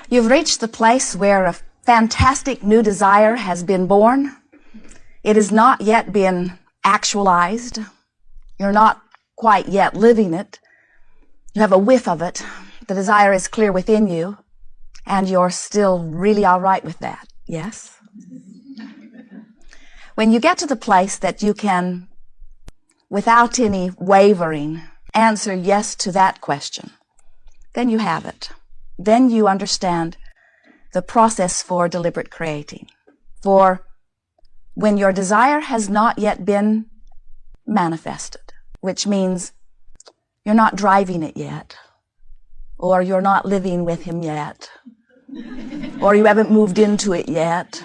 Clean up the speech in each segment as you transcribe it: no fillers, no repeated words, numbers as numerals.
You've reached the place where a fantastic new desire has been born. It has not yet been actualized. You're not quite yet living it. You have a whiff of it. The desire is clear within you, and you're still really all right with that. Yes? When you get to the place that you can, without any wavering, answer yes to that question, then you have it. Then you understand the process for deliberate creating. For when your desire has not yet been manifested, which means you're not driving it yet, or you're not living with him yet, or you haven't moved into it yet,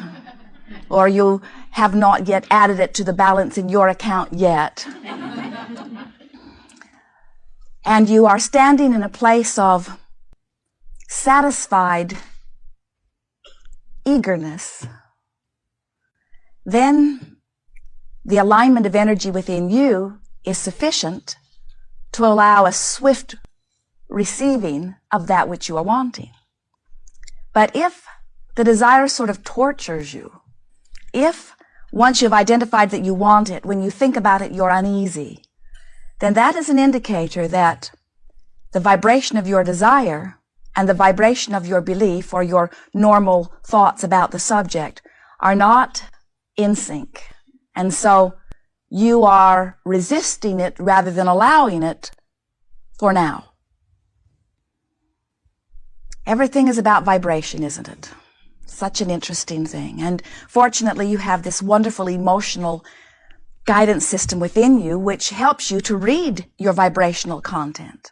or you have not yet added it to the balance in your account yet, and you are standing in a place of satisfied eagerness, then the alignment of energy within you is sufficient to allow a swift receiving of that which you are wanting. But if the desire sort of tortures you, if once you've identified that you want it, when you think about it, you're uneasy, then that is an indicator that the vibration of your desire and the vibration of your belief or your normal thoughts about the subject are not in sync. And so you are resisting it rather than allowing it for now. Everything is about vibration, isn't it? Such an interesting thing. And fortunately, you have this wonderful emotional guidance system within you which helps you to read your vibrational content.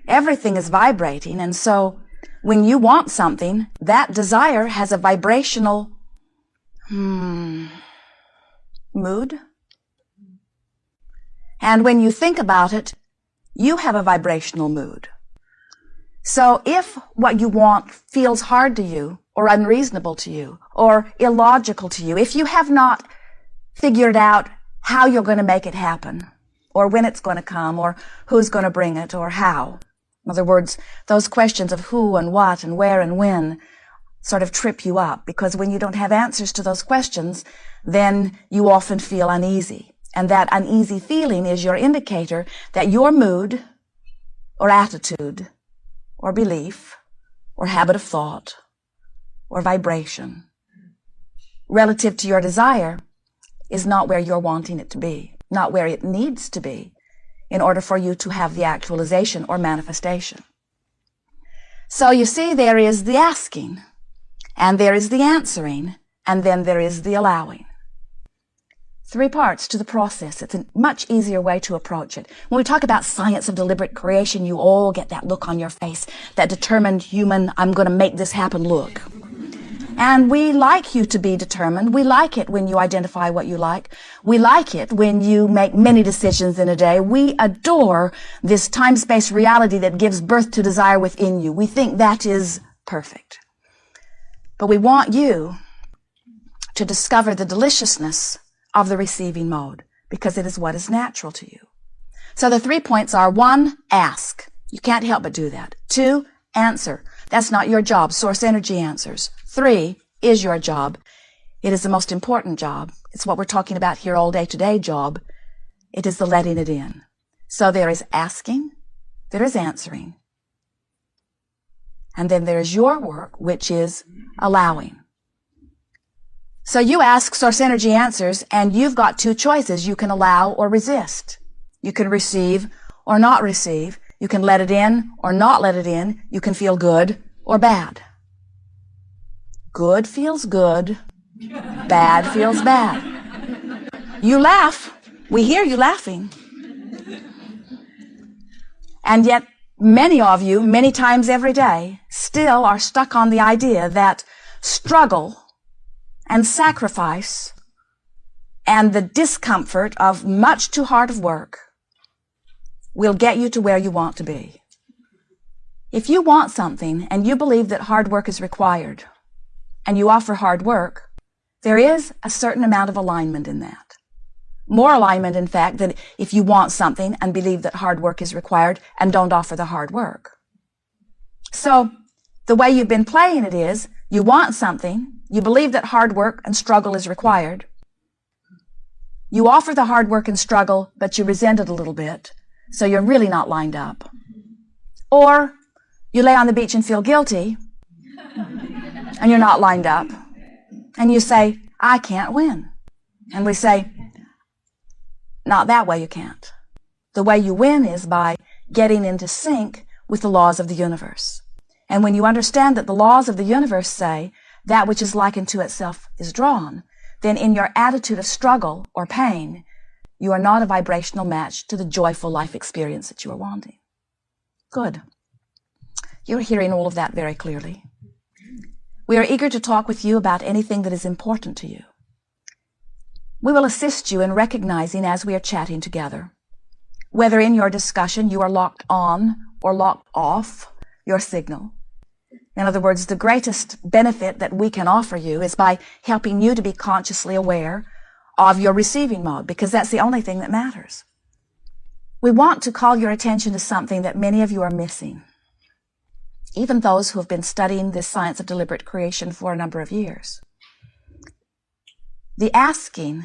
Everything is vibrating, and so when you want something, that desire has a vibrational mood. And when you think about it, you have a vibrational mood. So if what you want feels hard to you, or unreasonable to you, or illogical to you, if you have not figured out how you're going to make it happen, or when it's going to come, or who's going to bring it, or how. In other words, those questions of who and what and where and when sort of trip you up, because when you don't have answers to those questions, then you often feel uneasy. And that uneasy feeling is your indicator that your mood, or attitude, or belief, or habit of thought, or vibration, relative to your desire, is not where you're wanting it to be, not where it needs to be in order for you to have the actualization or manifestation. So you see, there is the asking, and there is the answering, and then there is the allowing. 3 parts to the process. It's a much easier way to approach it. When we talk about science of deliberate creation, you all get that look on your face, that determined human, I'm going to make this happen look. And we like you to be determined. We like it when you identify what you like. We like it when you make many decisions in a day. We adore this time-space reality that gives birth to desire within you. We think that is perfect. But we want you to discover the deliciousness of the receiving mode, because it is what is natural to you. So the 3 points are: 1, ask. You can't help but do that. 2, answer. That's not your job. Source energy answers. 3 is your job. It is the most important job. It's what we're talking about here all day today, job. It is the letting it in. So there is asking, there is answering, and then there is your work, which is allowing. So you ask, source energy answers, and you've got 2 choices. You can allow or resist. You can receive or not receive. You can let it in or not let it in. You can feel good or bad. Good feels good. Bad feels bad. You laugh. We hear you laughing. And yet, many of you, many times every day, still are stuck on the idea that struggle and sacrifice and the discomfort of much too hard of work will get you to where you want to be. If you want something and you believe that hard work is required, and you offer hard work, there is a certain amount of alignment in that. More alignment, in fact, than if you want something and believe that hard work is required and don't offer the hard work. So The way you've been playing it is, you want something, you believe that hard work and struggle is required. You offer the hard work and struggle, but you resent it a little bit, so you're really not lined up. Or you lay on the beach and feel guilty, and you're not lined up. And you say, I can't win. And we say, not that way you can't. The way you win is by getting into sync with the laws of the universe. And when you understand that the laws of the universe say that which is likened to itself is drawn, then in your attitude of struggle or pain, you are not a vibrational match to the joyful life experience that you are wanting. Good. You're hearing all of that very clearly. We are eager to talk with you about anything that is important to you. We will assist you in recognizing as we are chatting together, whether in your discussion you are locked on or locked off your signal. In other words, the greatest benefit that we can offer you is by helping you to be consciously aware of your receiving mode, because that's the only thing that matters. We want to call your attention to something that many of you are missing, even those who have been studying this science of deliberate creation for a number of years. The asking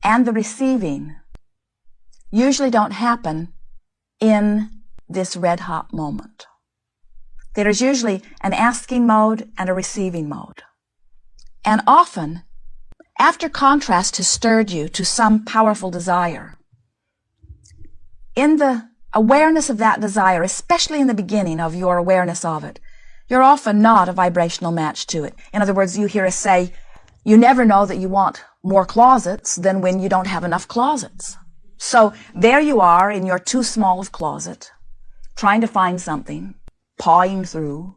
and the receiving usually don't happen in this red-hot moment. There is usually an asking mode and a receiving mode. And often, after contrast has stirred you to some powerful desire, in the awareness of that desire, especially in the beginning of your awareness of it, you're often not a vibrational match to it. In other words, you hear us say, you never know that you want more closets than when you don't have enough closets. So there you are in your too small of closet, trying to find something, pawing through.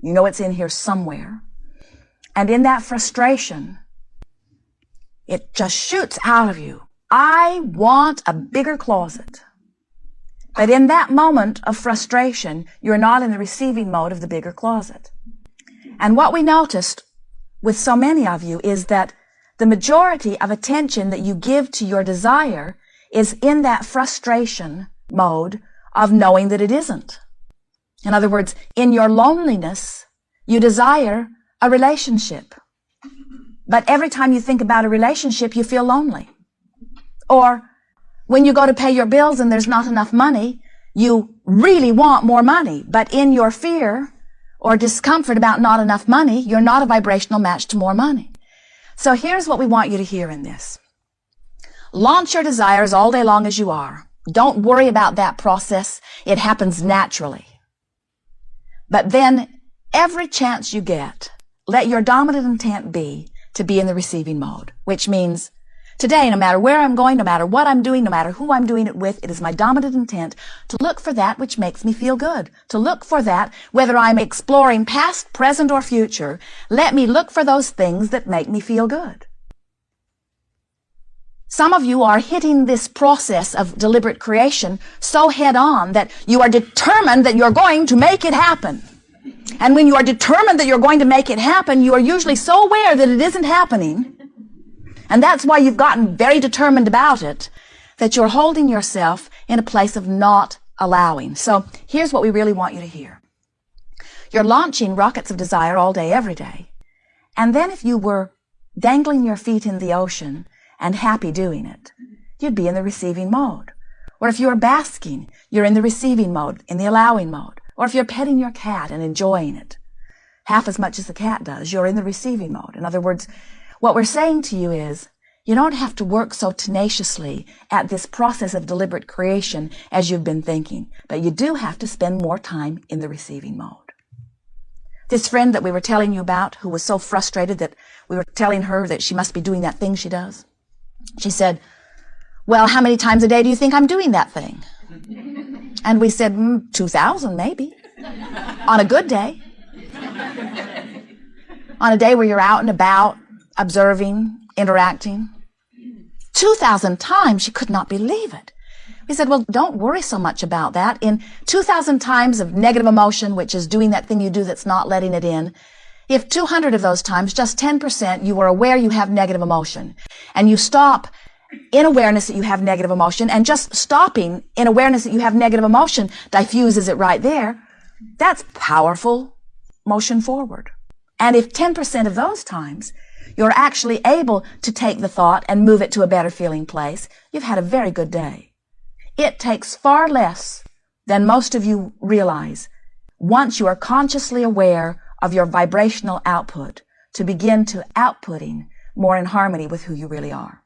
You know it's in here somewhere. And in that frustration, it just shoots out of you. I want a bigger closet. But in that moment of frustration, you're not in the receiving mode of the bigger closet. And what we noticed with so many of you is that the majority of attention that you give to your desire is in that frustration mode of knowing that it isn't. In other words, in your loneliness, you desire a relationship. But every time you think about a relationship, you feel lonely. Or when you go to pay your bills and there's not enough money, you really want more money. But in your fear or discomfort about not enough money, you're not a vibrational match to more money. So here's what we want you to hear in this. Launch your desires all day long as you are. Don't worry about that process. It happens naturally. But then, every chance you get, let your dominant intent be to be in the receiving mode, which means today, no matter where I'm going, no matter what I'm doing, no matter who I'm doing it with, it is my dominant intent to look for that which makes me feel good, to look for that, whether I'm exploring past, present, or future, let me look for those things that make me feel good. Some of you are hitting this process of deliberate creation so head on that you are determined that you're going to make it happen. And when you are determined that you're going to make it happen, you are usually so aware that it isn't happening. And that's why you've gotten very determined about it, that you're holding yourself in a place of not allowing. So here's what we really want you to hear. You're launching rockets of desire all day, every day. And then if you were dangling your feet in the ocean and happy doing it, you'd be in the receiving mode. Or if you're basking, you're in the receiving mode, in the allowing mode. Or if you're petting your cat and enjoying it, half as much as the cat does, you're in the receiving mode. In other words, what we're saying to you is, you don't have to work so tenaciously at this process of deliberate creation as you've been thinking, but you do have to spend more time in the receiving mode. This friend that we were telling you about, who was so frustrated that we were telling her that she must be doing that thing she does, she said, well, how many times a day do you think I'm doing that thing? And we said, 2,000 maybe, on a good day. On a day where you're out and about, observing, interacting. 2,000 times, she could not believe it. We said, well, don't worry so much about that. In 2,000 times of negative emotion, which is doing that thing you do that's not letting it in, if 200 of those times, just 10%, you are aware you have negative emotion, and you stop in awareness that you have negative emotion, and just stopping in awareness that you have negative emotion diffuses it right there, That's powerful motion forward. And if 10% of those times you're actually able to take the thought and move it to a better feeling place, you've had a very good day. It takes far less than most of you realize once you are consciously aware of your vibrational output to begin to outputting more in harmony with who you really are.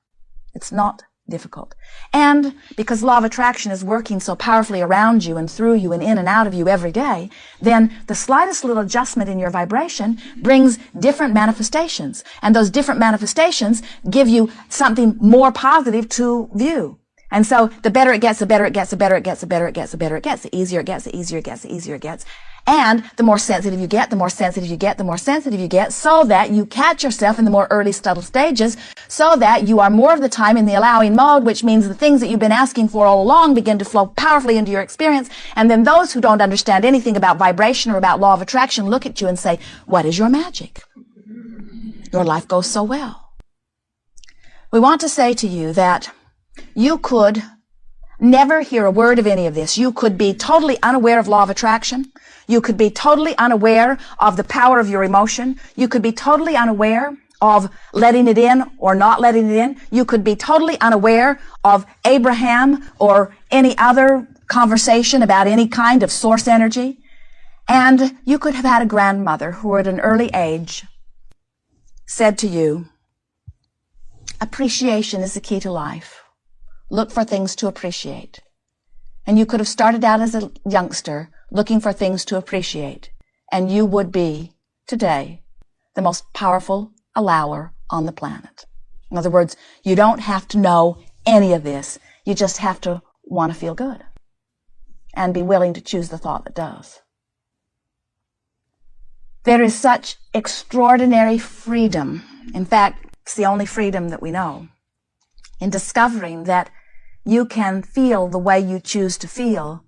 It's not difficult. And because law of attraction is working so powerfully around you and through you and in and out of you every day, then the slightest little adjustment in your vibration brings different manifestations. And those different manifestations give you something more positive to view. And so the better it gets, the better it gets, the better it gets, the better it gets, the better it gets, the easier it gets, the easier it gets, the easier it gets. And the more sensitive you get, the more sensitive you get, the more sensitive you get, so that you catch yourself in the more early subtle stages, so that you are more of the time in the allowing mode, which means the things that you've been asking for all along begin to flow powerfully into your experience. And then those who don't understand anything about vibration or about law of attraction look at you and say, what is your magic? Your life goes so well. We want to say to you that you could never hear a word of any of this. You could be totally unaware of law of attraction. You could be totally unaware of the power of your emotion. You could be totally unaware of letting it in or not letting it in. You could be totally unaware of Abraham or any other conversation about any kind of source energy. And you could have had a grandmother who at an early age said to you, appreciation is the key to life. Look for things to appreciate. And you could have started out as a youngster looking for things to appreciate. And you would be, today, the most powerful allower on the planet. In other words, you don't have to know any of this. You just have to want to feel good. And be willing to choose the thought that does. There is such extraordinary freedom. In fact, it's the only freedom that we know. In discovering that you can feel the way you choose to feel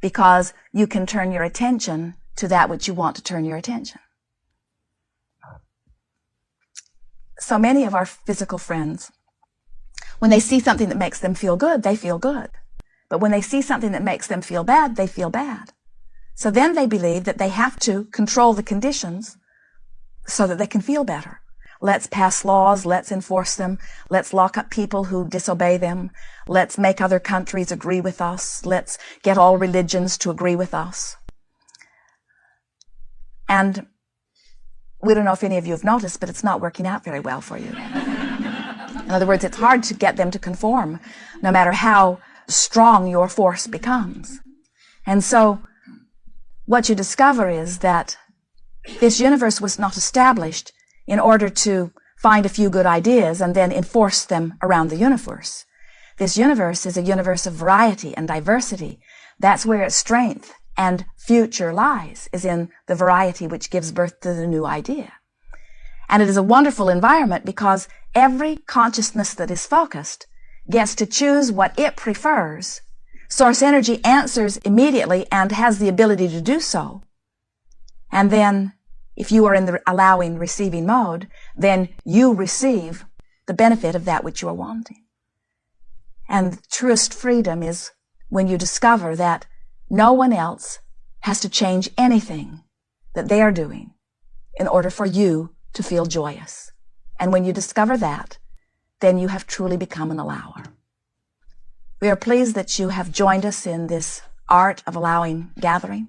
because you can turn your attention to that which you want to turn your attention. So many of our physical friends, when they see something that makes them feel good, they feel good. But when they see something that makes them feel bad, they feel bad. So then they believe that they have to control the conditions so that they can feel better. Let's pass laws, let's enforce them, let's lock up people who disobey them, let's make other countries agree with us, let's get all religions to agree with us. And we don't know if any of you have noticed, but it's not working out very well for you. In other words, it's hard to get them to conform, no matter how strong your force becomes. And so what you discover is that this universe was not established in order to find a few good ideas and then enforce them around the universe. This universe is a universe of variety and diversity. That's where its strength and future lies, is in the variety which gives birth to the new idea. And it is a wonderful environment because every consciousness that is focused gets to choose what it prefers. Source energy answers immediately and has the ability to do so. And then if you are in the allowing, receiving mode, then you receive the benefit of that which you are wanting. And the truest freedom is when you discover that no one else has to change anything that they are doing in order for you to feel joyous. And when you discover that, then you have truly become an allower. We are pleased that you have joined us in this Art of Allowing gathering.